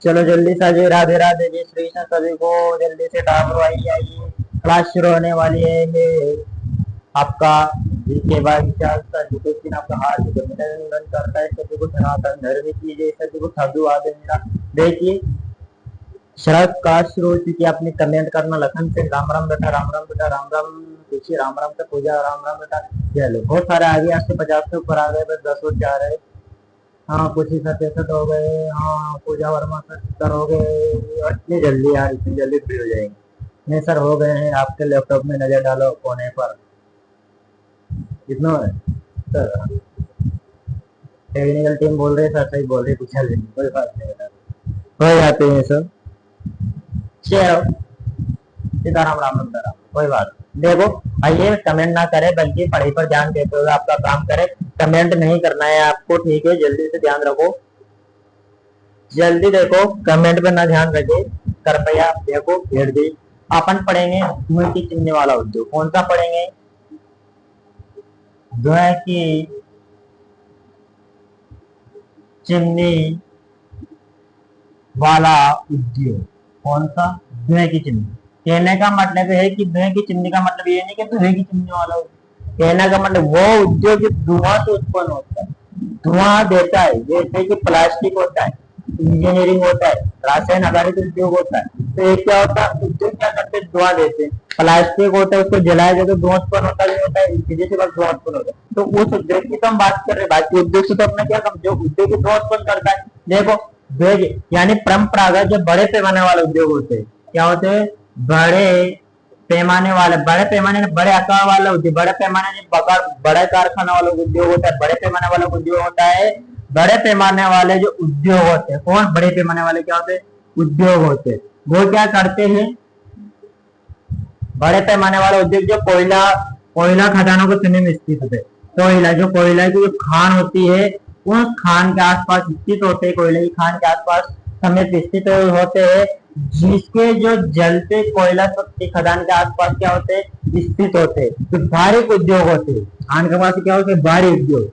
चलो जल्दी से आइए। राधे राधे, जय श्री कृष्ण सभी को। जल्दी से टावर आइए आइए, क्लास शुरू होने वाली है। ये आपका जिसके बाद दिन आपका हार्दिक अभिनंदन करता है। सभी को सनातन धर्म कीजिए, सभी को साधु आदि मेरा। देखिए शरद का शुरू हो चुकी है। आपने कमेंट करना लखन से राम राम बेटा, राम राम बेटा, राम राम देखिए, राम राम से पूजा, राम राम बेटा। चलो बहुत सारे आगे, आज से 50 से ऊपर आ गए, बस 10 और जा रहे। हाँ कुछ ही सत्य हो गए। हाँ पूजा वर्मा सर हो गए। इतनी जल्दी यार, इतनी जल्दी फ्री हो जाएंगे? नहीं सर, हो गए हैं। आपके लैपटॉप में नजर डालो कोने पर कितना है सर। टेक्निकल टीम बोल रहे सर, सही बोल रहे, कुछ नहीं, कोई बात नहीं बेटा, हो जाते हैं सब। चलो सीताराम, राम राम राम, कोई बात देखो। आइए कमेंट ना करे, बल्कि पढ़ाई पर ध्यान देते हुए आपका काम करे। कमेंट नहीं करना है आपको, ठीक है? जल्दी से ध्यान रखो, जल्दी देखो, कमेंट पे ना ध्यान रखे कृपया। देखो भेड़ दी। अपन पढ़ेंगे धुएं की चिमनी वाला उद्योग। कौन सा पढ़ेंगे? धुएं की चिमनी वाला उद्योग। कौन सा? धुएं की चिमनी। कहने का मतलब है कि धुएं की चिमनी का मतलब ये नहीं कि धुएं की चिमनी वाला उद्योग। कहने का मतलब वो उद्योग जो धुआं से उत्पन्न होता है, धुआं देता है, जैसे कि प्लास्टिक होता है, इंजीनियरिंग होता है, रासायन आधारित उद्योग होता है। तो ये क्या होता है? उद्योग क्या करते हैं? धुआं देते हैं। प्लास्टिक होता है, उसको जलाया जाए तो धुआं उत्पन्न होता नहीं होता है, इसी से बस धुआं उत्पन्न होता है। तो उस उद्योग की तो हम बात कर रहे हैं, बाकी उद्योग से तो अपना क्या काम? जो उद्योग धुआं उत्पन्न करता है। देखो वेग यानी परंपरागत जो बड़े पैमाने वाले उद्योग होते हैं, क्या होते हैं? बड़े पैमाने बड़े आकार वाला उद्योग, बड़े पैमाने बड़े कारखाना वाला उद्योग होता है, बड़े पैमाने वाला उद्योग होता है। बड़े पैमाने वाले जो उद्योग होते हैं, कौन? बड़े पैमाने वाले क्या होते हैं? उद्योग होते हैं। वो क्या करते हैं? बड़े पैमाने वाला उद्योग जो कोयला कोयला खदानों के समय में स्थित होते हैं। कोयला की जो खान होती है, उस खान के आसपास स्थित होते हैं, कोयले की खान के आसपास समेत स्थित होते हैं, जिसके जो जलते कोयला की खदान के आसपास क्या होते हैं? स्थित होते हैं। तो भारी उद्योग होते हैं। खान के पास क्या होते हैं? भारी उद्योग।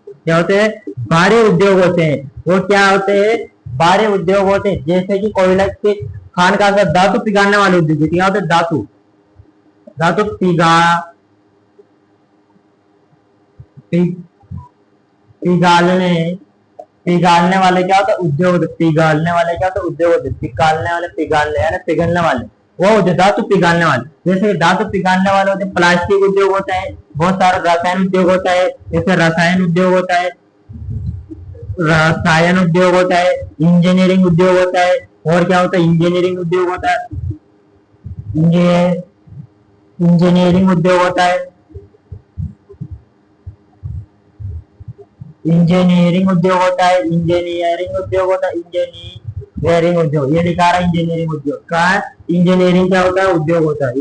क्या होते हैं? भारी उद्योग होते हैं। वो क्या होते हैं? भारी उद्योग होते हैं। जैसे कि कोयला के खान का धातु पिघालने वाले उद्योग क्या होते हैं? धातु धातु पिघालने पिघालने वाले क्या होता है? उद्योग। पिघालने वाले क्या होता है? उद्योग होते। पिघालने वाले, पिघालने यानी पिघलने वाले, वो होते धातु पिघालने वाले। जैसे धातु पिघालने वाले होते प्लास्टिक उद्योग होता है, बहुत सारा रसायन उद्योग होता है, जैसे रसायन उद्योग होता है, रसायन उद्योग होता है, इंजीनियरिंग उद्योग होता है। और क्या होता है? इंजीनियरिंग उद्योग होता है, इंजीनियरिंग उद्योग होता है, इंजीनियरिंग उद्योग होता है, इंजीनियरिंग उद्योग होता है, इंजीनियरिंग उद्योग। ये लिखा रहा है इंजीनियरिंग उद्योग का। इंजीनियरिंग क्या होता है? उद्योग होता है।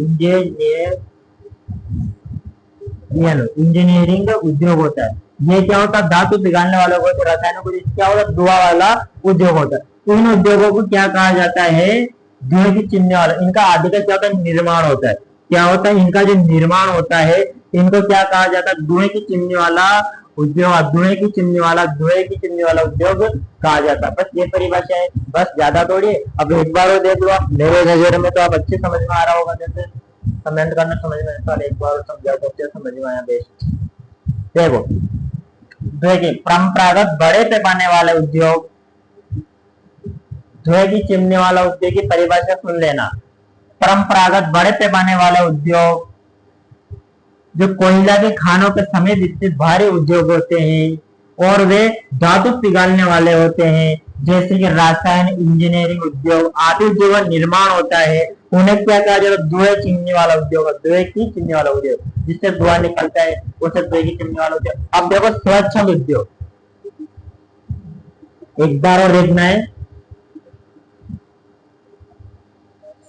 इंजीनियरिंग उद्योग होता है। ये क्या होता है? धातु पिघालने वालों को, तो रसायनों को क्या होता है? धुआं वाला उद्योग होता है। इन उद्योगों को क्या कहा जाता है? धुएं की चिमनी वाला। इनका आदि का क्या होता है? निर्माण होता है। क्या होता है? इनका जो निर्माण होता है, इनको क्या कहा जाता है? धुएं की चिमनी वाला उद्योग। धुएं की चिमनी वाला उद्योग कहा जाता है। बस ये परिभाषा है, बस ज्यादा थोड़ी। अब एक बार और देख लो आप, मेरे नजर में तो आप अच्छे समझ में आ रहा होगा। जैसे कमेंट करना समझ में सर, एक बार समझा तो क्या समझ में आया? बेस्ट। देखो देखिए, परंपरागत बड़े पैमाने वाले उद्योग, धुएं की चिमनी वाला उद्योग की परिभाषा सुन लेना। परंपरागत बड़े पैमाने वाला उद्योग जो कोयला के खानों के समेत स्थित भारी उद्योग होते हैं, और वे धातु पिघालने वाले होते हैं, जैसे कि रासायन, इंजीनियरिंग उद्योग आदि उद्योग का निर्माण होता है। उन्हें क्या कहा जाता है? धुएं चिमनी वाला उद्योग। धुएं की चिमनी वाला उद्योग, जिससे धुआं निकलता है, उसे धुएं की चिमनी वाला उद्योग। अब देखो स्वच्छंद उद्योग, एक बार और देखना है।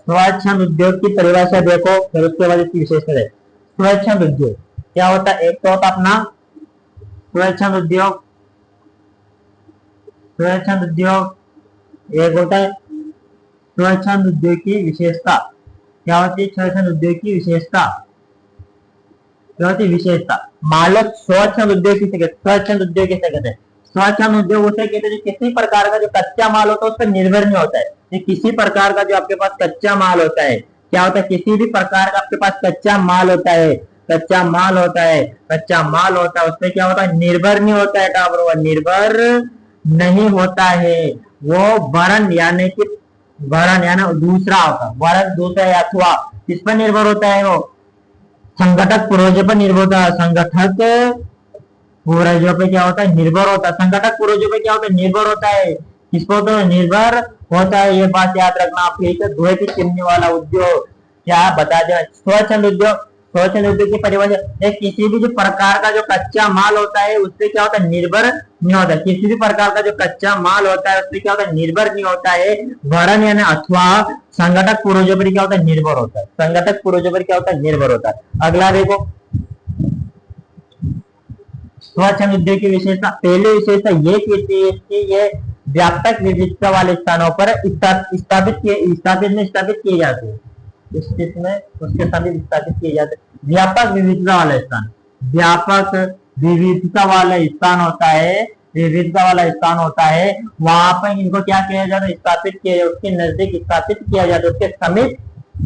स्वच्छंद उद्योग की परिभाषा देखो, फिर उसके बाद इसकी विशेषता है। स्वच्छंद उद्योग क्या होता है? एक तो होता अपना स्वच्छंद उद्योग, स्वच्छंद उद्योग एक होता है। स्वच्छंद उद्योग की विशेषता क्या होती है? स्वच्छंद उद्योग की विशेषता क्या होती है? विशेषता। मालक स्वच्छंद उद्योग किसे कहते हैं? स्वच्छंद उद्योग किसे कहते हैं? स्वच्छंद उद्योग उसे कहते हैं जो किसी प्रकार का जो कच्चा माल होता है उस पर निर्भर नहीं होता है। ये किसी प्रकार का जो आपके पास कच्चा माल होता है, क्या होता है, किसी भी प्रकार का आपके पास कच्चा माल होता है, कच्चा माल होता है, कच्चा माल होता है, उसमें क्या होता है, निर्भर नहीं होता है टावर, निर्भर नहीं होता है वो वरण यानी कि वरण यानी दूसरा होता है, वरण दूसरा अथवा किस पर निर्भर होता है, वो संगठक पुरोजों पर निर्भर होता है, संगठक पूर्वजों पे क्या होता है, निर्भर होता है, संगठक पूर्वजों पे क्या होता है, निर्भर होता है, किसको तो निर्भर होता है, ये बात याद रखना आप। ठीक है, धुएं की चिमनी वाला उद्योग क्या बता दें, स्वच्छंद उद्योग, स्वच्छंद उद्योग की परिभाषा किसी भी जो प्रकार का जो कच्चा माल होता है उससे क्या होता है, निर्भर नहीं होता है, किसी भी प्रकार का जो कच्चा माल होता है उससे क्या होता है, निर्भर नहीं होता है, वरण यानी अथवा संगठक पूर्वजों पर क्या होता है, निर्भर होता है, संगठक पूर्वजों पर क्या होता है, निर्भर होता है। अगला देखो स्वच्छंद उद्योग की विशेषता, पहली विशेषता ये कहती है कि ये व्यापक विविधता वाले स्थानों पर स्थापित किए जाते हैं, इस स्थिति में उसके सभी स्थापित किए जाते हैं। व्यापक विविधता वाला स्थान, व्यापक विविधता वाला स्थान होता है, विविधता वाला स्थान होता है, वहां पर इनको क्या किया जाता है, स्थापित किया जाता है, उसके नजदीक स्थापित किया जाता है, उसके समीप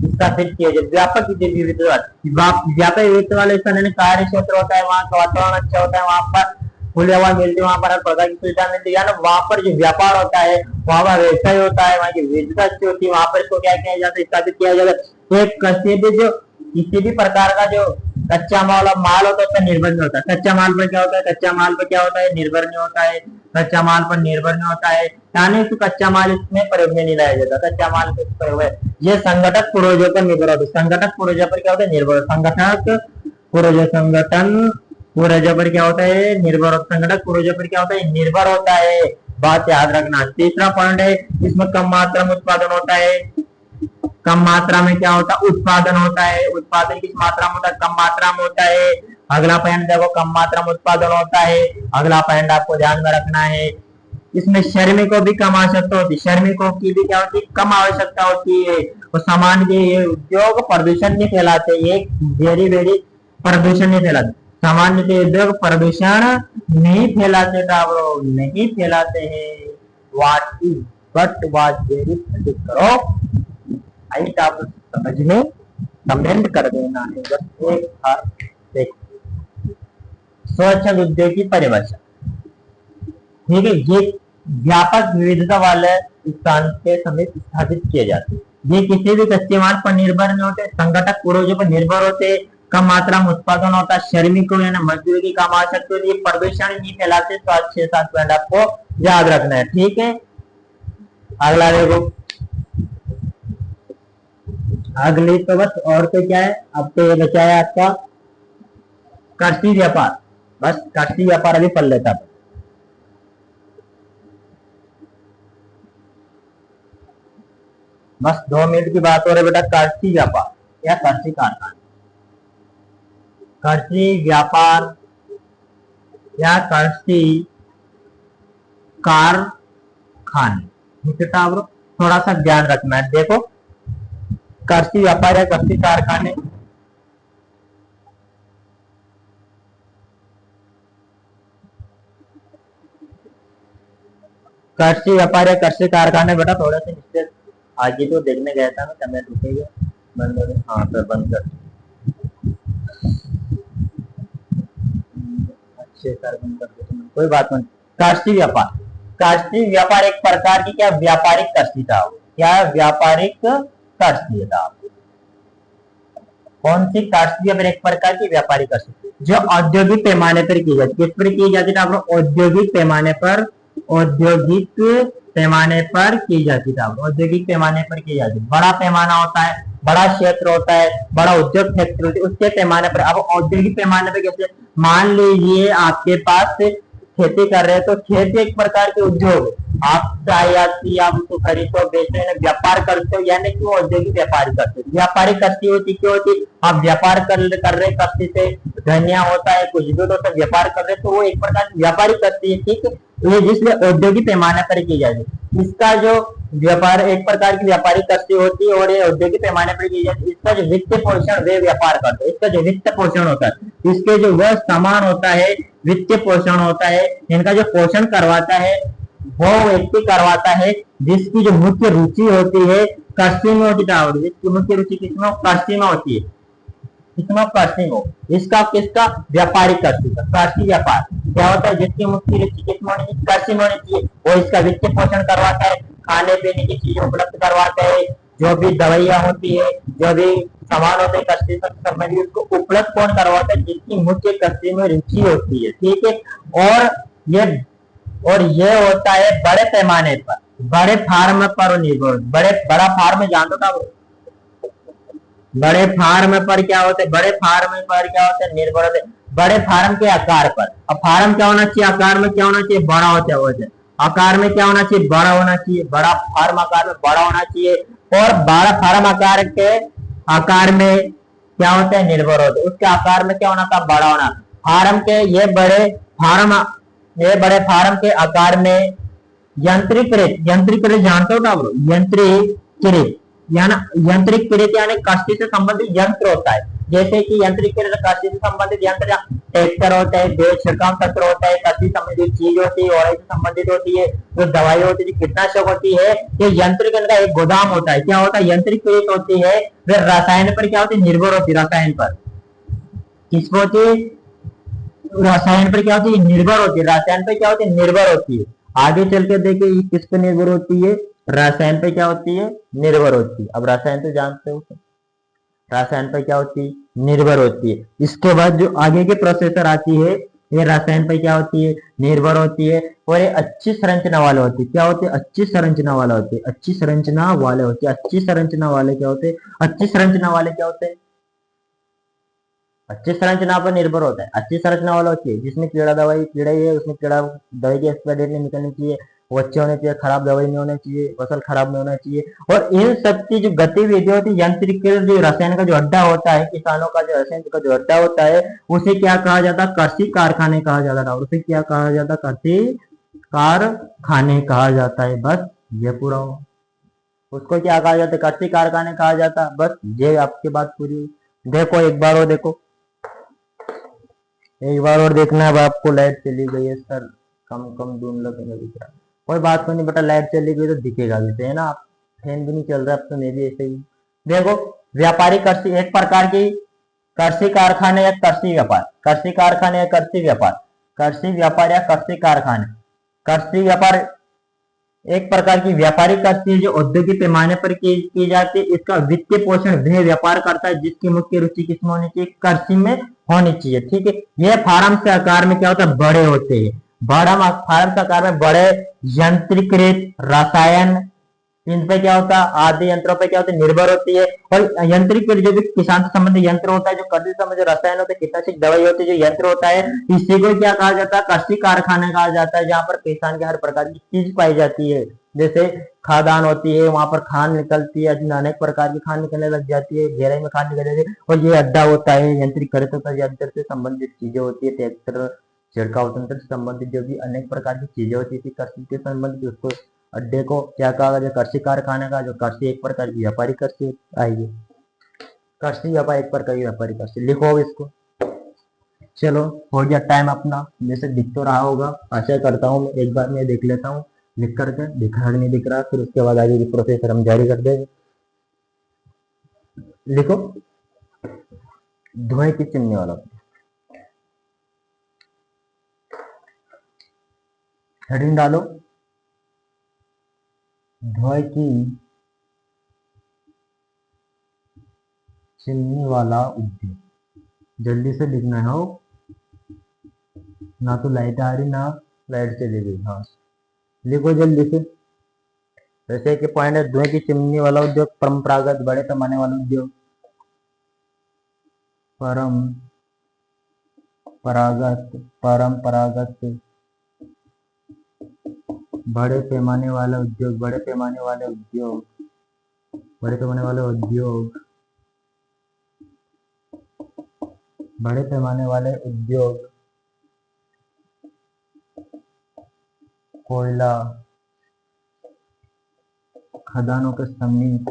स्थापित किया जाए। व्यापक विविधता, व्यापक विविधता वाले स्थान कार्य क्षेत्र होता है, वहाँ का वातावरण अच्छा होता है, वहाँ पर खुली हवा मिलती है, वहाँ पर हर प्रकार की सुविधा मिलती है, वहाँ पर जो व्यापार होता है, वहाँ पर व्यवसाय होता है, वहाँ की विविधता अच्छी होती है, वहाँ पर इसको क्या किया जाता है, स्थापित किया जाता है। एक किसी भी प्रकार का जो कच्चा माल होता है उस पर निर्भर नहीं होता, कच्चा माल पर क्या होता है, कच्चा माल पर क्या होता है, निर्भर नहीं होता है, कच्चा माल पर निर्भर नहीं होता है, यानी तो कच्चा माल इसमें प्रयोग में नहीं लाया जाता, कच्चा माल पे प्रयोग है। ये संगठक पूर्वजों पर निर्भर होता है, संगठक पूर्वजों पर क्या होता है, निर्भर, संगठक पूर्वज, संगठन पूर्वजों पर क्या होता है, निर्भर, संगठक पूर्वजों पर क्या होता है, निर्भर होता है, बात याद रखना। तीसरा पॉइंट है इसमें कम मात्रा में उत्पादन होता है, कम मात्रा में क्या होता है, उत्पादन होता है, उत्पादन किस मात्रा में होता है, कम मात्रा में होता है। अगला पॉइंट देखो, कम मात्रा में उत्पादन होता है, अगला पॉइंट आपको ध्यान में रखना है, इसमें श्रमिकों भी कम आवश्यकता होती है, श्रमिकों की भी क्या होती है, कम आवश्यकता होती है, तो सामान के ये उद्योग प्रदूषण नहीं फैलाते, ये वेरी प्रदूषण नहीं फैलाते, सामान्य उद्योग प्रदूषण नहीं फैलाते, नहीं फैलाते हैं। What is but was very करो, हाइट आप समझ में कमेंट कर देना है, बस एक था देखो। स्वच्छंद उद्योग की परिभाषा, ठीक है, ये व्यापक विविधता वाले स्थान के समीप स्थापित किए जाते हैं, ये किसी भी कच्चे माल पर निर्भर नहीं होते, संगठक पूर्वजों पर निर्भर होते, कम मात्रा में उत्पादन होता है, श्रमिकों यानी मजदूरी की कम आवश्यकता होती है, प्रदूषण नहीं फैलाते। तो अच्छे 7 पॉइंट आपको याद रखना है, ठीक है। अगला देखो, अगली तो बस और तो क्या है, अब तो ये बचा है आपका कृषि व्यापार, बस कृषि व्यापार अभी पढ़ लेता है, बस 2 मिनट की बात हो रही है बेटा। कृषि व्यापार या कृषि कारखाना, कृषि व्यापार या कृषि कारखाने, थोड़ा सा ध्यान रखना है। देखो कृषि व्यापार या कृषि कारखाने, कृषि व्यापार या कृषि कारखाने बेटा थोड़ा सा नीचे आगे तो देखने गया था मैं, कमेंट रुकेगा, बंद हो गया, हाँ सर बंद कर, अच्छे सर बंद कर दो, कोई बात नहीं। कृषि व्यापार, कृषि व्यापार एक प्रकार की क्या व्यापारिक कृषि था, क्या व्यापारिक कृषि था, कौन सी कृषि व्यापार, एक प्रकार की व्यापारिक कृषि जो औद्योगिक पैमाने पर की जाती है, किस पर की जाती है, औद्योगिक पैमाने पर, औद्योगिक पैमाने पर की जाती है, औद्योगिक पैमाने पर की जाती है, बड़ा पैमाना होता है, बड़ा क्षेत्र होता है, बड़ा उद्योग फैक्ट्री होती है, उसके पैमाने पर। अब औद्योगिक पैमाने पर कैसे, मान लीजिए आपके पास खेती कर रहे हैं, तो खेती एक प्रकार के उद्योग, आप चाहे आप उसको खरीदो बेचो यानी व्यापार करते हो, यानी कि औद्योगिक व्यापार करते हो। व्यापारिक कृषि होती क्यों होती, आप व्यापार कर रहे कृषि से, धनिया होता है, कुछ भी होता है, व्यापार कर रहे, तो वो एक प्रकार की व्यापारिक कृषि है, ठीक है, ये जिसमें औद्योगिक पैमाने पर की जाती है। इसका जो व्यापार एक प्रकार की व्यापारिक कृषि होती है और ये औद्योगिक पैमाने पर की जाती है। इसका जो वित्त पोषण वे व्यापार करते हैं। इसका जो वित्त पोषण होता है, इसके जो वह सामान होता है, वित्तीय पोषण होता है, इनका जो पोषण करवाता है वो व्यक्ति करवाता है जिसकी जो मुख्य रुचि होती है कृषि में होती है। जिसकी मुख्य रुचि किसमें? कृषि में होती है। कितना कृषि हो, इसका किसका? व्यापारिक कृषि का। कृषि व्यापार क्या होता है? जिसकी मुख्य रुचि किसमें होनी चाहिए? कृषि में होनी चाहिए। वो इसका वित्तीय पोषण करवाता है, खाने पीने की चीजें उपलब्ध करवाता है, जो भी दवाइयाँ होती है, जो भी सामान होते हैं कृषि से संबंधित, उसको उपलब्ध कौन करवाता है? जिसकी मुख्य कृषि में रुचि होती है। ठीक है। और ये ये होता है बड़े पैमाने पर, बड़े फार्म पर निर्भर। बड़ा फार्म जानते था? बड़े फार्म पर क्या होते हैं? बड़े फार्म पर क्या होते हैं? निर्भर होते हैं बड़े फार्म के आकार पर। अब फार्म क्या होना चाहिए? आकार में क्या होना चाहिए? बड़ा होता है। आकार में क्या होना चाहिए? बड़ा होना चाहिए। बड़ा फार्म आकार में बड़ा होना चाहिए। और बड़ा फार्म आकार में क्या होता है? निर्भर होते हैं। उसके आकार में क्या होना था? बड़ा होना। फार्म के फार्म ये बड़े फार्म के आकार में यंत्रीकृत जानते हो ना ब्रो? यंत्रीकृत यानी कृषि से संबंधित यंत्र होता है। जैसे कि यंत्रीकृत कृषि से संबंधित यंत्र ट्रैक्टर होता है, बीज छिड़काव तंत्र होता है, कृषि संबंधित चीज होती है, और से संबंधित होती है, जो दवाई होती है, कीटनाशक होती है। ये यंत्रीकृत का एक गोदाम होता है। क्या होता है? यंत्रीकृत होती है। फिर रसायन पर क्या होती है? निर्भर होती है। रसायन पर किस होती है? रसायन पर क्या होती है? निर्भर होती है। रसायन पर क्या होती है? निर्भर होती है। आगे चल के देखिए किस पे निर्भर होती है? रसायन पे क्या होती है? निर्भर होती है। अब रसायन तो जानते हो, रसायन पे क्या होती है? निर्भर होती है। इसके बाद जो आगे की प्रोसेसर आती है, ये रसायन पे क्या होती है? निर्भर होती है। और ये अच्छी संरचना वाले होते हैं। क्या होते हैं? अच्छी संरचना वाले होते हैं। अच्छी संरचना वाले होते हैं। अच्छी संरचना वाले क्या होते हैं? अच्छी संरचना वाले क्या होते हैं? अच्छी संरचना पर निर्भर होता है। अच्छी संरचना वाला होती है जिसमें कीड़ा ही है, उसमें कीड़ा दवाई की एक्सपायरी डेट नहीं निकलनी चाहिए, वो अच्छे होने चाहिए, खराब दवाई नहीं होना चाहिए, फसल खराब नहीं होना चाहिए। और इन सब की जो गतिविधि होती है, यांत्रिक जो रसायन का जो अड्डा होता है, किसानों का जो रसायन का जो अड्डा होता है, उसे क्या कहा जाता है? कृषि कारखाने कहा जाता है। उसे क्या कहा जाता है? कृषि कारखाने कहा जाता है। बस ये पूरा हो। उसको क्या कहा जाता है? कृषि कारखाने कहा जाता है। बस ये आपकी बात पूरी हुई। देखो एक बार और देखो, एक बार और देखना। अब आपको लाइट चली गई है सर, कम कम धुंधला तो दिख रहा है। कोई बात नहीं बेटा, लाइट चली गई तो दिखेगा भी है ना। आप फैन भी नहीं चल रहा, अब तो मैं भी ऐसे ही। देखो, व्यापारिक कृषि एक प्रकार की कृषि कारखाने या कृषि व्यापार, कृषि कारखाने या कृषि व्यापार, कृषि व्यापार या कृषि कारखाने। कृषि व्यापार एक प्रकार की व्यापारिक कृषि है जो औद्योगिक पैमाने पर की जाती है। इसका वित्तीय पोषण वह व्यापार करता है जिसकी मुख्य रुचि किसमें होनी चाहिए? कृषि में होनी चाहिए। ठीक है। यह फार्म के आकार में क्या होता है? बड़े होते हैं। बड़ा फार्म के आकार में बड़े यंत्रीकृत रसायन, इन पे क्या होता है? आदि यंत्रों पे क्या होता है? निर्भर होती है। और यंत्रिक जो भी किसान से संबंधित यंत्र होता है, जो कृषि से संबंधित रसायन होते हैं, कीटनाशक दवाई होती है, जो यंत्र होता है, इसी को क्या कहा जाता है? कृषि कारखाने कहा जाता है। जहां पर किसान के हर प्रकार की चीज पाई जाती है। जैसे खादान होती है, वहां पर खाद निकलती है, अनेक प्रकार की खाद निकलने लग जाती है, गहराई में खाद निकल जाती है। और ये अड्डा होता है, यंत्रीकृत होता है, यंत्र से संबंधित चीजें होती है, ट्रैक्टर, छिड़काव तंत्र से संबंधित जो भी अनेक प्रकार की चीजें होती थी कृषि के संबंधित, उसको अड्डे को क्या कहा गया? कृषि कारखाने का। जो कृषि एक प्रकार की व्यापारी कृषि आइए, कृषि व्यापार एक प्रकार की व्यापारी कृषि। लिखो अब इसको। चलो हो गया टाइम अपना, जैसे दिख तो रहा होगा, आशा करता हूँ। एक बार मैं देख लेता हूँ लिख करके, दिख रहा नहीं दिख रहा, फिर उसके बाद आगे की प्रोसेस हम जारी कर देंगे। लिखो, धुएं की चिमनी वाला हेडिंग डालो, धुएं की चिमनी वाला उद्योग। जल्दी से लिखना है हो, ना तो लाइट आ रही, ना लाइट चली गई। हाँ लिखो जल्दी से। जैसे कि पॉइंट है, धुएं की चिमनी वाला उद्योग परंपरागत बड़े पैमाने वाला उद्योग, परंपरागत बड़े पैमाने वाला उद्योग, बड़े पैमाने वाले उद्योग, बड़े पैमाने वाले उद्योग, बड़े पैमाने वाले उद्योग, कोयला, खदानों के समीप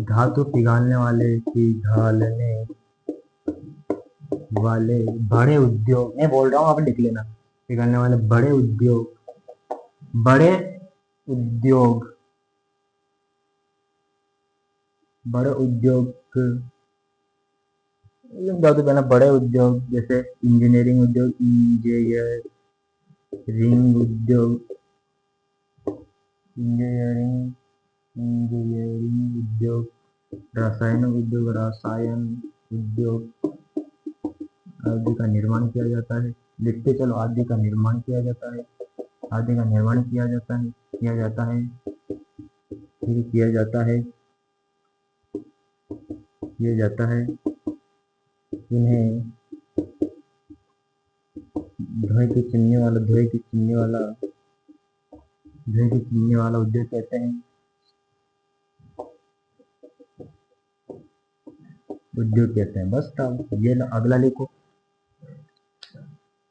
धातु पिघालने वाले बड़े उद्योग, मैं बोल रहा हूँ आप लिख लेना, पिघालने वाले बड़े उद्योग धातु पहना बड़े उद्योग जैसे इंजीनियरिंग उद्योग, रसायन उद्योग आदि का निर्माण किया जाता है। लिखते चलो, आदि का निर्माण किया जाता है, इन्हें धुएं की चिमनी वाला उद्योग कहते हैं। बस ये अगला लिखो,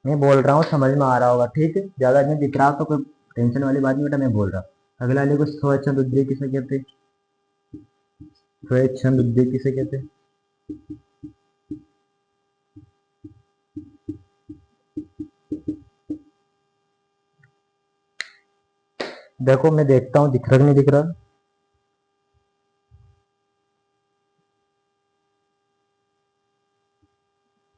मैं बोल रहा हूँ समझ में आ रहा होगा, ठीक है, ज्यादा नहीं दिख रहा तो कोई टेंशन वाली बात नहीं बेटा, मैं बोल रहा हूँ। अगला लिखो, स्वच्छंद उद्योग किसे कहते हैं? देखो मैं देखता हूँ दिख रहा कि नहीं दिख रहा।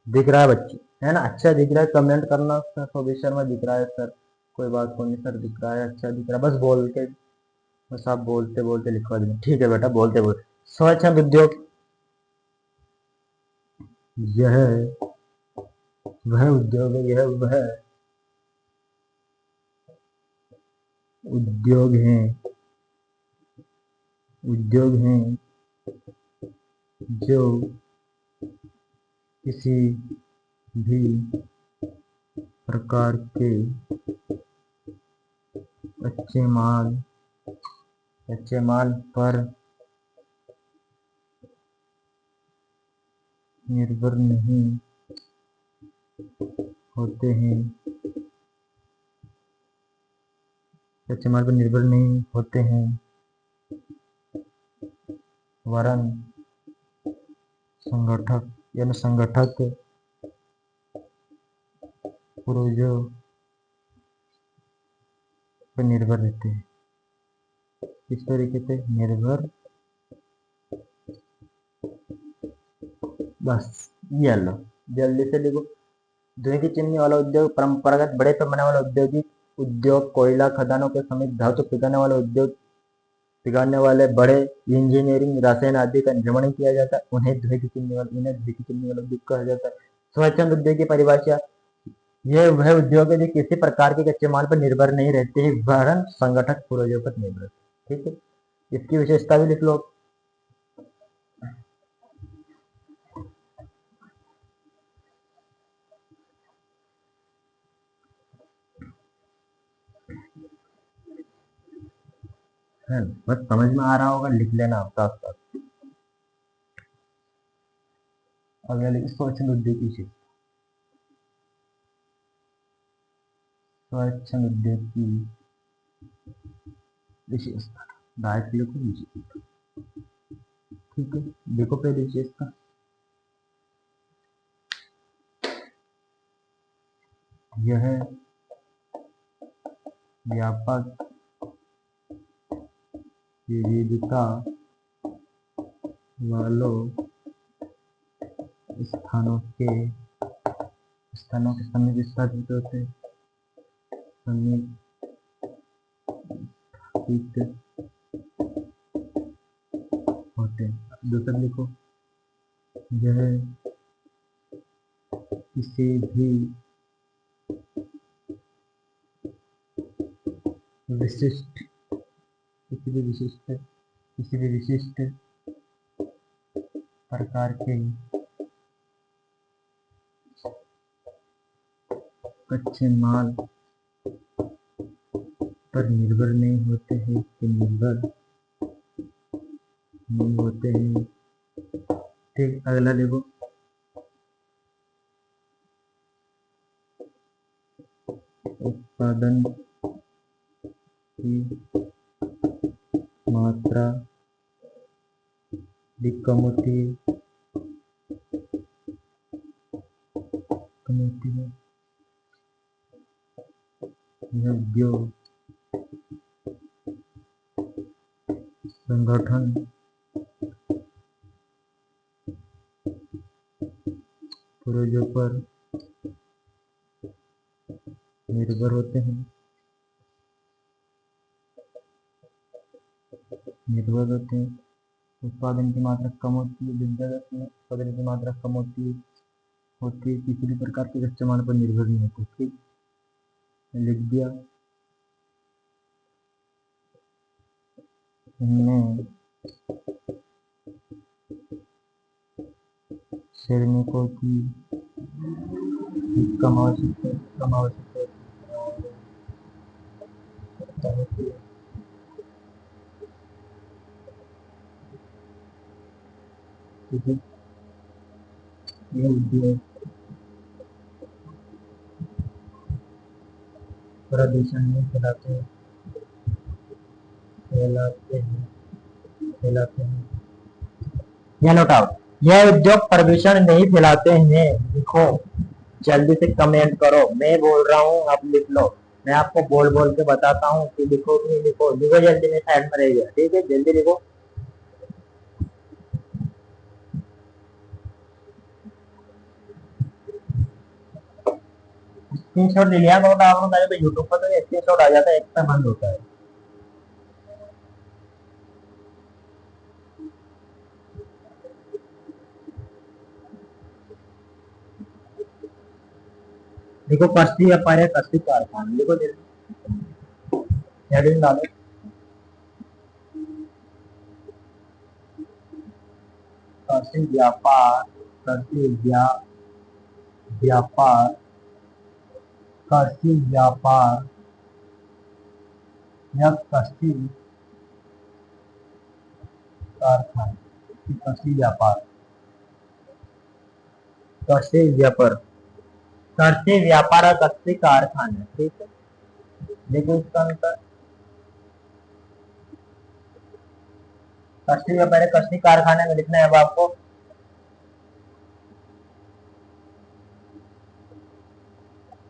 दिख रहा है बच्चे, है ना? अच्छा दिख रहा है, कमेंट करना सर शोभित शर्मा दिख रहा है सर, कोई बात को नहीं सर, दिख रहा है, अच्छा दिख रहा है, बस आप बोलते बोलते लिखवा देना, ठीक है बेटा, बोलते बोलते। स्वच्छंद उद्योग यह वह उद्योग है, उद्योग हैं जो किसी भी प्रकार के कच्चे माल पर निर्भर नहीं होते हैं, वरन संगठक पुरोजों पर निर्भर रहते हैं। किस तरीके से निर्भर? बस ये लो, जल्दी से लिखो। धुएं की चिमनी वाला उद्योग परंपरागत बड़े पैमाने वाला उद्योग, कोयला खदानों के समीप धातु पिघालने वाले बड़े इंजीनियरिंग, रसायन आदि का निर्माण किया जाता है, उन्हें धुएं की चिमनी वाला उद्योग कहा जाता है। स्वच्छंद उद्योग की परिभाषा, यह वह उद्योग है जो किसी प्रकार के कच्चे माल पर निर्भर नहीं रहते हैं, वरन संगठक पुरोजों पर निर्भर। ठीक है, इसकी विशेषता भी लिख लो। बस समझ में आ रहा होगा, लिख लेना आप साथ साथ। अगले स्वच्छंद उद्योग की विशेषता, डायरेक्ट लिखो विशेषता। ठीक है, देखो पहले विशेषता, यह व्यापक विविधता वालों स्थानों के समीप स्थापित होते हैं। दूसरा लिखो, यह किसी भी विशिष्ट प्रकार के कच्चे माल पर निर्भर नहीं होते हैं। ठीक, अगला देखो, उत्पादन की मात्रा अधिक कम होती है, यह उद्योग संगठन पूर्वजों पर निर्भर होते हैं, उत्पादन की मात्रा कम होती है, उत्पादन की मात्रा कम होती है, किसी भी प्रकार के कच्चे माल पर निर्भर नहीं होते। ठीक, लिख दिया हमने। श्रमिकों की कम आवश्यकता होती है। ये उद्योग प्रदूषण नहीं फैलाते हैं। नोट आउट, यह उद्योग प्रदूषण नहीं फैलाते हैं। लिखो, जल्दी से कमेंट करो, मैं बोल रहा हूँ आप लिख लो। मैं आपको बोल बोल के बताता हूँ कि लिखो कि नहीं लिखो। लिखो जल्दी, में साइड में रह गया। ठीक है, जल्दी लिखो। स्क्रीनशॉट ले लिया तो आपने यूट्यूब पर तो स्क्रीनशॉट आ जाता है, एक पे बंद होता है। देखो, कश्ती व्यापार है, कश्ती कारखाना। देखो जल्दी हेडिंग डालो। कश्ती व्यापार, कश्ती व्यापार, कश्ती व्यापार या कश्ती कारखाना, कश्ती व्यापार, कश्ती व्यापार, कश्ती व्यापार और कश्ती कारखाना। ठीक है, देखो इसका अंतर। कश्ती व्यापार है, कश्ती कारखाने में लिखना है अब आपको।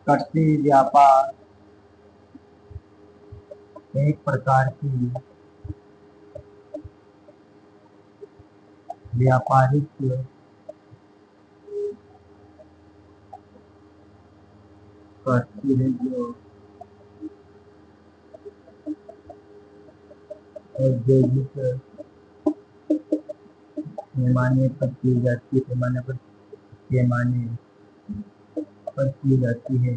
कश्ती व्यापार एक प्रकार की व्यापारिक कश्ती है जो औद्योगिक पैमाने पर की जाती है, पैमाने पर की जाती है,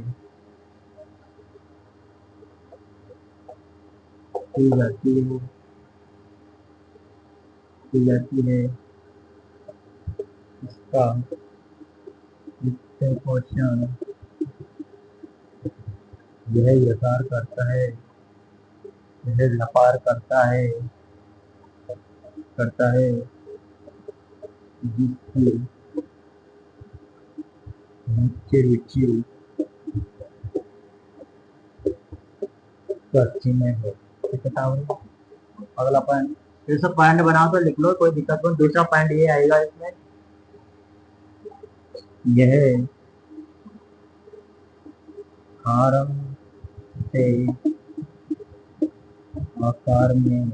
की जाती है। इसका वित्त पोषण यह व्यापार करता है, यह व्यापार करता है जिसकी मुख्य रुचि कृषि में है। अगला पॉइंट, फिर से पॉइंट बनाओ तो लिख लो, कोई दिक्कत नहीं। दूसरा पॉइंट ये आएगा इसमें, यह फार्म से आकार में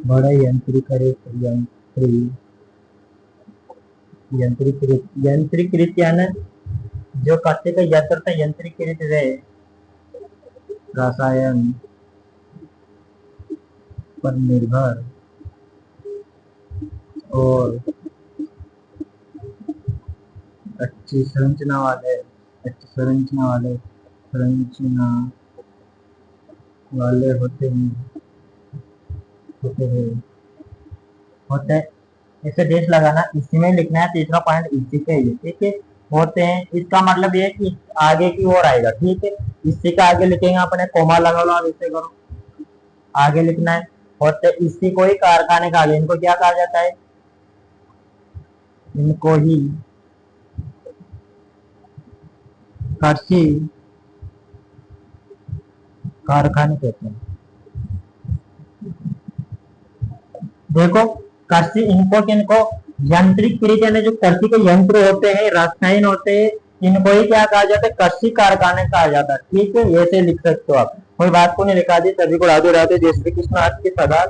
बड़े यंत्रीकृत यानी जो कच्चे का यंत्र था यंत्रीकृत रहे, रसायन पर निर्भर और अच्छी संरचना वाले होते हैं। इसे डेट लगाना, इसी में लिखना है। तीसरा पॉइंट इसी के ही, ठीक है, होते हैं। इसका मतलब ये कि आगे की ओर आएगा। ठीक है, इसी का आगे लिखेंगे अपने, कोमा लगा लो, अब इसे करो, आगे लिखना है। होते इसी को ही कारखाने का आगे, इनको क्या कहा जाता है? इनको ही कृषि कारखाने कहते हैं। देखो कृषि इनको यांत्रिक क्रिया यानी जो कृषि के यंत्र होते हैं, रसायन होते हैं, इनको ही क्या कहा जाता है? कृषि कारखाने कहा जाता है। ठीक है, ऐसे लिख सकते हो आप, कोई बात को नहीं लिखा दी। सभी को राधे राधे, जय श्री कृष्ण। आज की सदा